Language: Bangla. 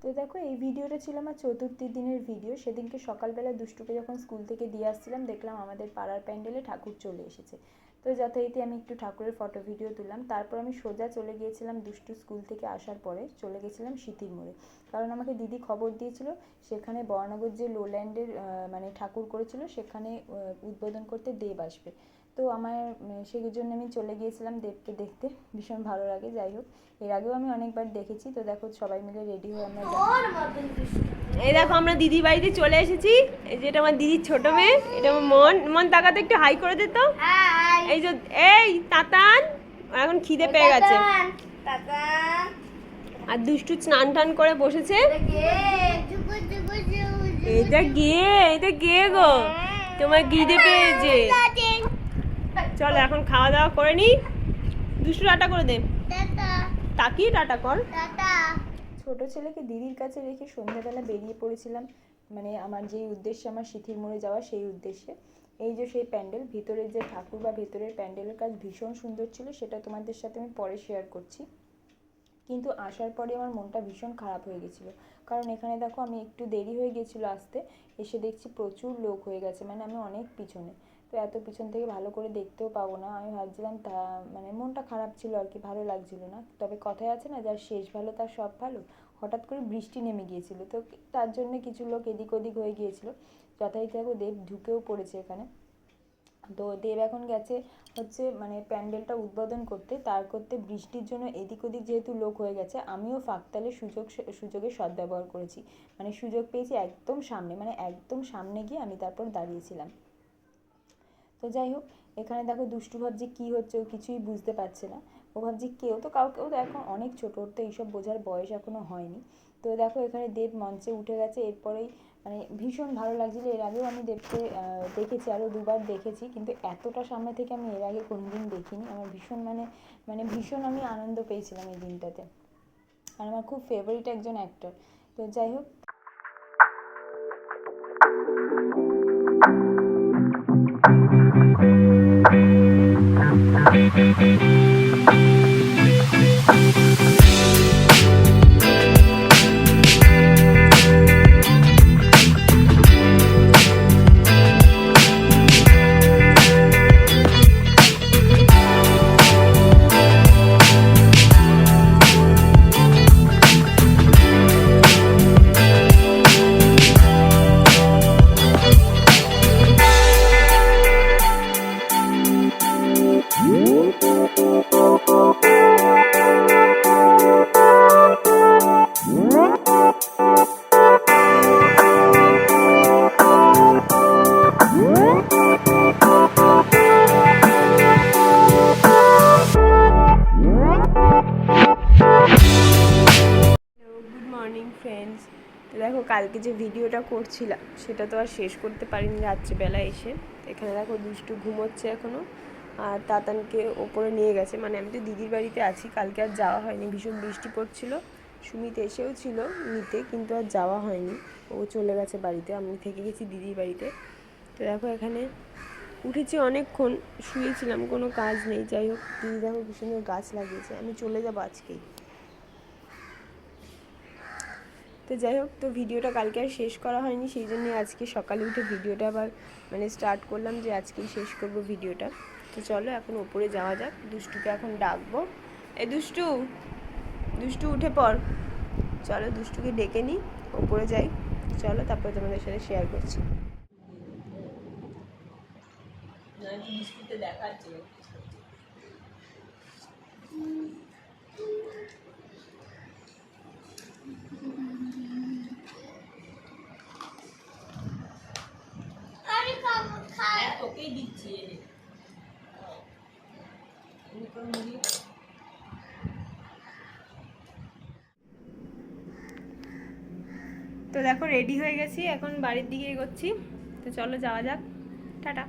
তো দেখো এই ভিডিওটা ছিল আমার চতুর্থী দিনের ভিডিও। সেদিনকে সকালবেলা দুষ্টুকে যখন স্কুল থেকে দিয়ে আসছিলাম দেখলাম আমাদের পাড়ার প্যান্ডেলে ঠাকুর চলে এসেছে। তো যথারীতি আমি একটু ঠাকুরের ফটো ভিডিও তুললাম। তারপর আমি সোজা চলে গিয়েছিলাম, দুষ্টু স্কুল থেকে আসার পরে চলে গেছিলাম সিঁথির মোড়ে, কারণ আমাকে দিদি খবর দিয়েছিল সেখানে বরানগর যে লোল্যান্ডের মানে ঠাকুর করেছিল সেখানে উদ্বোধন করতে দেব আসবে। তো আমার সেই জন্য আমি চলে গিয়েছিলাম দেবকে দেখতে, ভীষণ ভালো লাগে। যাই হোক, এর আগেও আমি অনেকবার দেখেছি। তো দেখো সবাই মিলে রেডি হয়ে আমরা এই দেখো আমরা দিদির বাড়িতে চলে এসেছি। এই যে এটা আমার দিদির ছোট মেয়ে, এটা আমার মন তাকাতে একটু হাই করে দিত। এই যে এই তাতান এখন খিদে পেয়ে গেছে, আর দুষ্টু স্নান টান করে বসেছে। এটা গে গো, তোমার খিদে পেয়েছে। চলো এখন খাওয়া দাওয়া করে নি। দুষ্টু টাটা করে দে, তাকিয়ে টাটা কর। ছোট ছেলেকে দিদির কাছে রেখে সন্ধ্যাবেলা বেরিয়ে পড়েছিলাম, মানে আমার যেই উদ্দেশ্যে আমার সিঁথির মোড়ে যাওয়া সেই উদ্দেশ্যে। এই যে সেই প্যান্ডেল, ভিতরের যে ঠাকুর বা ভেতরের প্যান্ডেলের কাজ ভীষণ সুন্দর ছিল, সেটা তোমাদের সাথে আমি পরে শেয়ার করছি। কিন্তু আসার পরে আমার মনটা ভীষণ খারাপ হয়ে গেছিলো, কারণ এখানে দেখো আমি একটু দেরি হয়ে গেছিলো আসতে, এসে দেখছি প্রচুর লোক হয়ে গেছে, মানে আমি অনেক পিছনে। তো এত পিছন থেকে ভালো করে দেখতেও পাবো না, আমি ভাবছিলাম তা মানে মনটা খারাপ ছিল আর কি, ভালো লাগছিল না। তবে কথায় আছে না, যার শেষ ভালো তার সব ভালো। হঠাৎ করে বৃষ্টি নেমে গিয়েছিল, তো তার জন্য কিছু লোক এদিক ওদিক হয়ে গিয়েছিল। যথারীতি দেখো দেব ঢুকেও পড়েছে এখানে। তো দেব এখন গেছে হচ্ছে মানে প্যান্ডেলটা উদ্বোধন করতে, তার করতে বৃষ্টির জন্য এদিক ওদিক যেহেতু লোক হয়ে গেছে, আমিও ফাঁকতালে সুযোগের সদ্ব্যবহার করেছি, মানে সুযোগ পেয়েছি একদম সামনে, মানে একদম সামনে গিয়ে আমি তারপর দাঁড়িয়েছিলাম। তো যাই হোক, এখানে দেখো দুষ্টু ভাবছে কী হচ্ছে, ও কিছুই বুঝতে পারছে না। ও ভাবছে কেউ তো কাউকেও, তো এখন অনেক ছোটো, ওর তো এইসব বোঝার বয়স এখনও হয়নি। তো দেখো এখানে দেব মঞ্চে উঠে গেছে, এরপরেই মানে ভীষণ ভালো লাগছিলো। এর আগেও আমি দেবকে দেখেছি, আরও দুবার দেখেছি, কিন্তু এতটা সামনে থেকে আমি এর আগে কোনোদিন দেখিনি। আমার ভীষণ মানে ভীষণ আমি আনন্দ পেয়েছিলাম এই দিনটাতে, আর আমার খুব ফেভারিট একজন অ্যাক্টর। তো যাই হোক, ফ্রেন্ডস, তো দেখো কালকে যে ভিডিওটা করছিলাম সেটা তো আর শেষ করতে পারিনি রাত্রিবেলা এসে। এখানে দেখো দুষ্টু ঘুমোচ্ছে এখনও, আর তাতানকে ওপরে নিয়ে গেছে, মানে আমি তো দিদির বাড়িতে আছি, কালকে আর যাওয়া হয়নি, ভীষণ বৃষ্টি পড়ছিল। সুমিত এসেও ছিল নিতে, কিন্তু আর যাওয়া হয়নি, ও চলে গেছে বাড়িতে, আমি থেকে গেছি দিদির বাড়িতে। তো দেখো এখানে উঠেছি অনেকক্ষণ, শুয়েছিলাম, কোনো কাজ নেই। যাই হোক, দিদি দেখো কি সুন্দর গাছ লাগিয়েছে, আমি চলে যাবো আজকেই। তো যাই হোক, তো ভিডিওটা কালকে আর শেষ করা হয়নি, সেই জন্য আজকে সকালে উঠে ভিডিওটা আবার মানে স্টার্ট করলাম যে আজকেই শেষ করব ভিডিওটা। তো চলো এখন ওপরে যাওয়া যাক, দুষ্টুকে এখন ডাকবো। এ দুষ্টু, দুষ্টু উঠে পড়, চলো দুষ্টুকে ডেকে নিই, ওপরে যাই। চলো তারপরে তোমাদের সাথে শেয়ার করছি। দেখাচ্ছি তোকেই দিচ্ছি। তো দেখো রেডি হয়ে গেছি, এখন বাড়ির দিকে এগোচ্ছি। তো চলো যাওয়া যাক, টাটা।